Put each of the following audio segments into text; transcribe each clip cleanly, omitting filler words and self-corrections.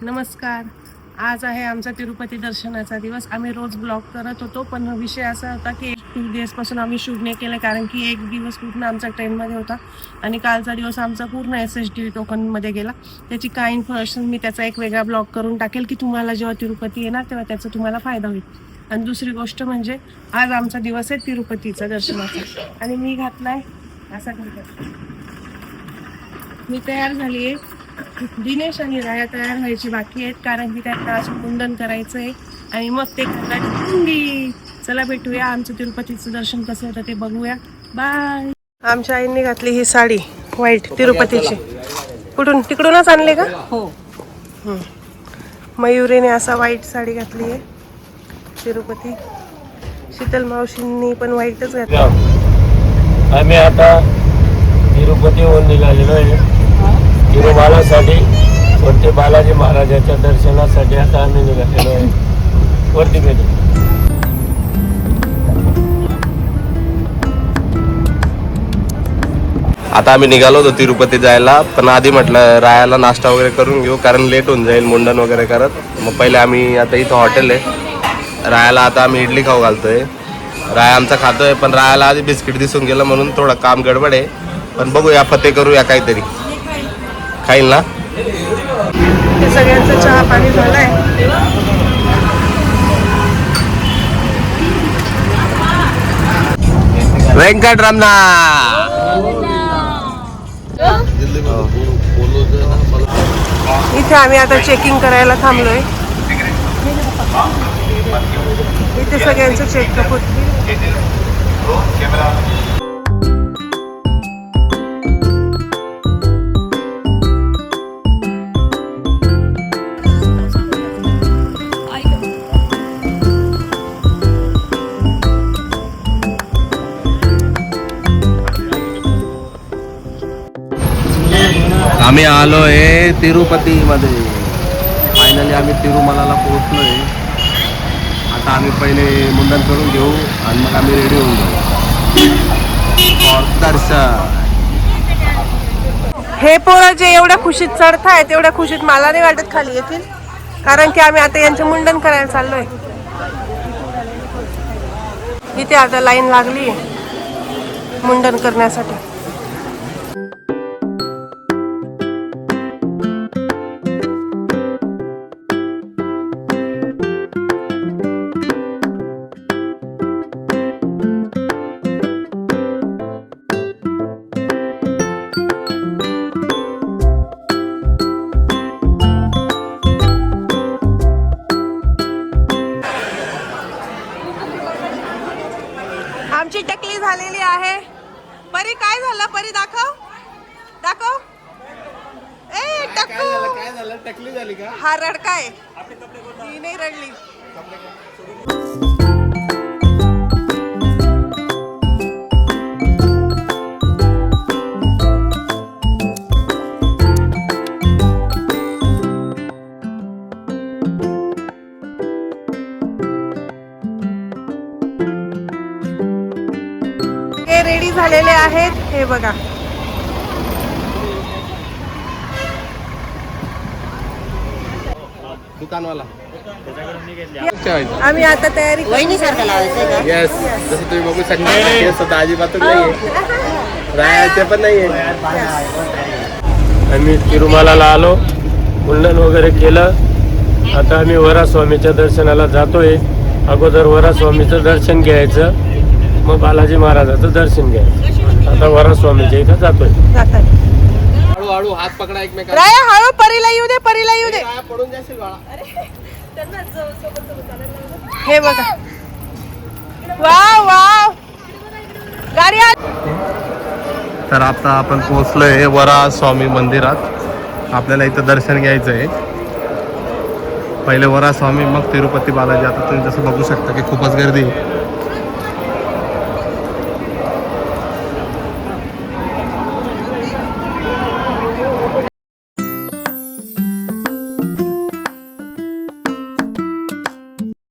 नमस्कार. आज आहे आमचा तिरुपती दर्शनाचा दिवस. आम्ही रोज ब्लॉग करत होतो, पण विषय असा होता की 2 दिवसपासून आम्ही शूट नाही केलं, कारण की एक दिवस पूर्ण आमचा ट्रेनमध्ये होता आणि कालचा दिवस आमचा पूर्ण SSD टोकनमध्ये गेला. त्याची काय इन्फॉर्मेशन मी त्याचा एक वेगळा ब्लॉग करून टाकेल की तुम्हाला जेव्हा तिरुपती येणार तेव्हा त्याचा तुम्हाला फायदा होईल. आणि दुसरी गोष्ट म्हणजे आज आमचा दिवस आहे तिरुपतीचा दर्शनाचा आणि मी घातलाय असा करतो. मी तयार झाली आहे. दिनेश आणि राया तयार व्हायची बाकी आहेत, कारण की त्यांना आज मुंडन करायचं आहे आणि मग ते करणार. चला भेटूया, आमचं तिरुपतीचं दर्शन कसं होतं ते बघूया. बाय. आमच्या आईंनी घातली ही साडी व्हाईट तिरुपतीची. कुठून? तिकडूनच आणले का? हो. मयुरीने असा व्हाईट साडी घातली आहे तिरुपती. शीतल मावशींनी पण व्हाईटच घातली. आम्ही आता तिरुपतीहून निघालेलो आहे तिरुमालासाठी. वरती बालाजी महाराजाच्या दर्शनासाठी आता आम्ही निघालेलो आहे वरती गेलो. आता आम्ही निघालो होतो तिरुपती जायला, पण आधी म्हटलं रायाला नाश्ता वगैरे करून घेऊ, कारण लेट होऊन जाईल मुंडन वगैरे करत. मग पहिले आम्ही आता इथं हॉटेल आहे रायाला, आता आम्ही इडली खाऊ घालतोय. राया आमचा खातोय, पण रायाला आधी बिस्किट दिसून गेलं म्हणून थोडं काम गडबड आहे. पण बघूया, फते करूया काहीतरी. खाईल ना? सगळ्यांचं चहा पाणी झालंय. वेंकटरमणा. इथे आम्ही आता चेकिंग करायला थांबलोय. इथे सगळ्यांचं चेकअप होत. आम्ही आलोय तिरुपती मध्ये. फायनली आम्ही तिरुमलाला पोहोचलोय. आता आम्ही पहिले मुंडन करून घेऊ आणि मग आम्ही रेडी होऊन जाऊ दर्शन. हे पोरं जे एवढ्या खुशीत चढताय तेवढ्या खुशीत मला नाही वाटत खाली येतील, कारण की आम्ही आता यांचे मुंडन करायला चाललोय. इथे आता लाईन लागली मुंडन करण्यासाठी. आमची टकली झालेली आहे. परी काय झालं? परी दाखव दाखव. ए टक्कू, काय झालं? टकली झाली का? हा रडकाय. ही नाही रडली. रेडी झालेले आहेत, हे बघा. दुकानवाला. आम्ही आता तयारी वहिनीसारखं लावायचं का? येस, जसं तुम्ही बघू शकता अजिबातच नाहीये, रायाचे पण नाहीये. आम्ही तिरुमालाला आलो, मुंडन वगैरे केलं. आता आम्ही वरास्वामीच्या दर्शनाला जातोय. अगोदर वरास्वामीचं दर्शन घ्यायचं, मग बालाजी महाराजाचं दर्शन घ्यायचं. आता वरास्वामीच्या इथं जातोय. हळूहळू हात पकडा एकमेकांना. राया हळू, परीला येऊ दे, परीला येऊ दे. पडून जाशील बाळा. हे बघा. वाव वाव, गाडी आ. तर आता आपण पोहोचलोय वरा स्वामी मंदिरात. आपल्याला इथं दर्शन घ्यायचं आहे. पहिले वरा स्वामी, मग तिरुपती बालाजी. आता तुम्ही जसं बघू शकता की खूपच गर्दी आहे.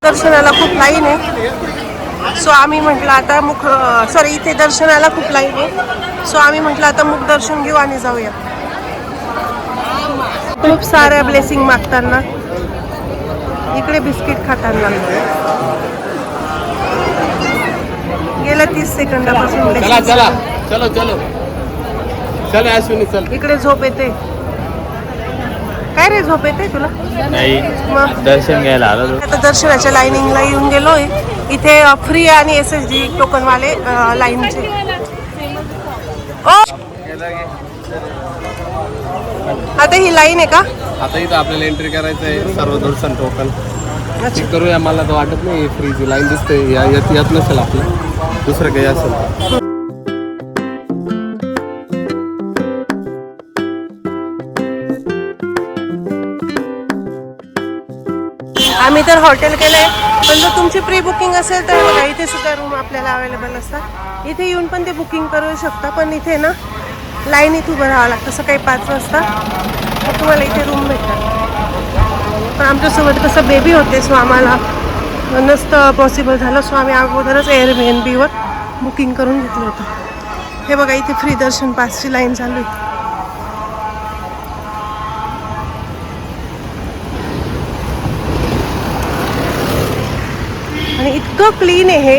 दर्शनाला खूप लाईन आहे, सो आम्ही म्हटलं आता इथे दर्शनाला खूप लाईन आहे, सो आम्ही म्हटलं आता मुख दर्शन घेऊ आणि जाऊया. खूप साऱ्या ब्लेसिंग मागताना, इकडे बिस्किट खाताना. गेल्या 30 सेकंदापासून blessing. चलो चल अश्विनी चल. इकडे झोप येते. काय रे, झोप येते तुला? नाही, मग दर्शन घ्यायला आलो. आता दर्शनाच्या लाईनिंगला येऊन गेलोय. इथे फ्री आणि SSD टोकन वाले लाईनचे. आता ही लाईन आहे का? आता इथं आपल्याला एंट्री करायचं आहे. सर्व दर्शन टोकन अच्छा. चेक करूया. मला तर वाटत नाही फ्रीची लाईन दिसते. यात नसेल आपलं, दुसरं काही असेल. आम्ही तर हॉटेल केलंय, पण जर तुमची प्री बुकिंग असेल तर बघा इथे सुद्धा रूम आपल्याला अवेलेबल असतात. इथे येऊन पण ते बुकिंग करू शकता, पण इथे ना लाईनीत उभं राहावं लागतं. सकाळी 5 वाजता मग तुम्हाला इथे रूम भेटतात. पण आमच्यासोबत कसं बेबी होते, सो आम्हाला नसतं पॉसिबल झालं. सो आम्ही अगोदरच Airbnb वर बुकिंग करून घेतलं होतं. हे बघा इथे फ्री दर्शन पासची लाईन चालू आहे. आणि इतकं क्लीन आहे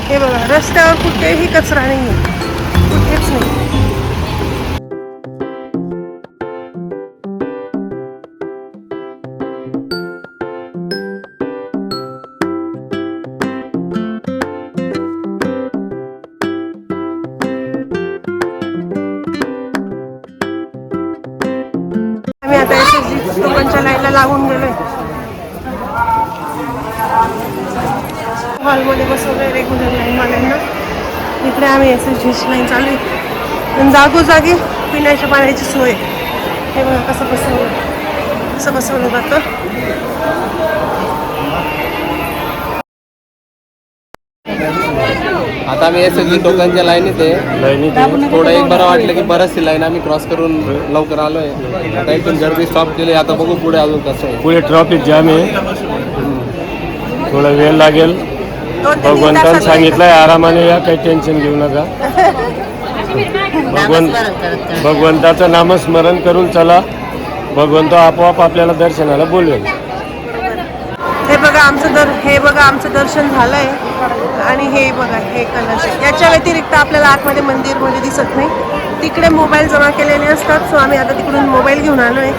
हे बघा. रस्त्यावर कुठेही कचरा नाही आहे, कुठेच नाही. आम्ही आता SSD टोकनच्या लाईनला लागून गेलोय. हॉलमध्ये बसवलं रेग्युलर लाईनवाल्यांना. इकडे आम्ही SSDची लाईन चालू आहे. आणि जागोजागी पिण्याच्या पाण्याची सोय. हे बघा कसं बसवलं जातं. आता आम्ही SSD टोकनच्या लाईनीत आहे. थोडं एक बरं वाटलं की बरंचशी लाईन आम्ही क्रॉस करून लवकर आलोय. आता इथून गर्दी स्टॉप केली. आता बघू पुढे अजून कसं आहे. पुढे ट्रॉफिक जाम आहे, थोडा वेळ लागेल. 2 ते 3 भगवंतानं तासात सांगितलंय आरामाने या, काही टेन्शन घेऊ नका. भगवंताचं नामस्मरण करून चला. भगवंत आपोआप आपल्याला दर्शनाला बोलवेल. हे बघा आमचं दर्शन झालंय. आणि हे बघा हे कलश. याच्या व्यतिरिक्त आपल्याला आतमध्ये मंदिरमध्ये दिसत नाही. तिकडे मोबाईल जमा केलेले असतात. सो आम्ही आता तिकडून मोबाईल घेऊन आलोय.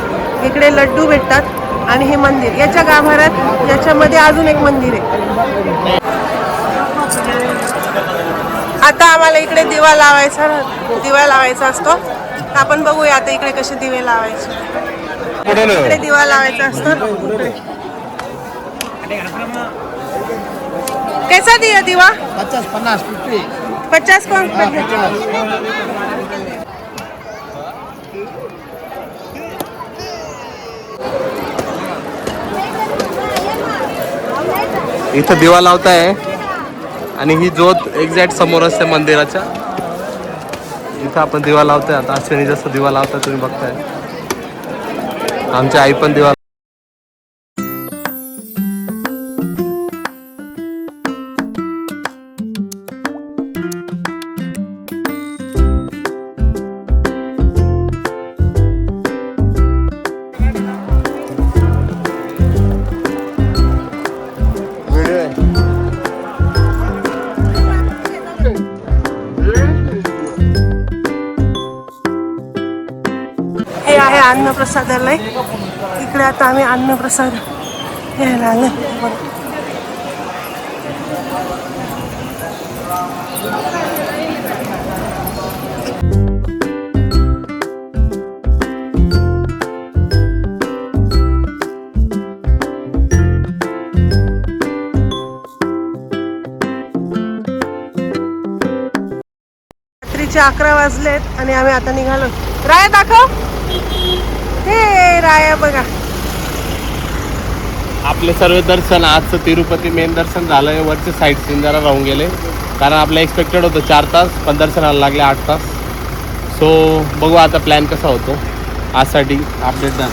इकडे लड्डू भेटतात आणि हे मंदिर. याच्या गाभाऱ्यात याच्यामध्ये अजून एक मंदिर आहे. आता आम्हाला इकडे दिवा लावायचा असतो. आपण बघूया आता इकडे कसे दिवे लावायचे. इकडे दिवा लावायचा असतो. कैसा दिया दिवा? 50 कौन? इथं दिवा लावताय आणि ही ज्योत एक्झॅक्ट समोर असते मंदिराच्या. इथं आपण दिवा लावतोय. आता अश्विनी जसं दिवा लावताय तुम्ही बघताय. आमची आई पण दिवा. हे आहे अन्नप्रसादालय. इकडे आता आम्ही अन्नप्रसाद घ्यायला आलो. रात्रीचे 11 वाजलेत आणि आम्ही आता निघालो. राया दाखव. हे राया बघा. आपले सर्व दर्शन आजचं तिरुपती मेन दर्शन झालंय. वरचे साईड सीन जरा राहून गेले कारण आपलं एक्सपेक्टेड होतं 4 तास, पण दर्शनाला लागले 8 तास. सो बघू आता प्लॅन कसा होतो. आजसाठी अपडेट द्या.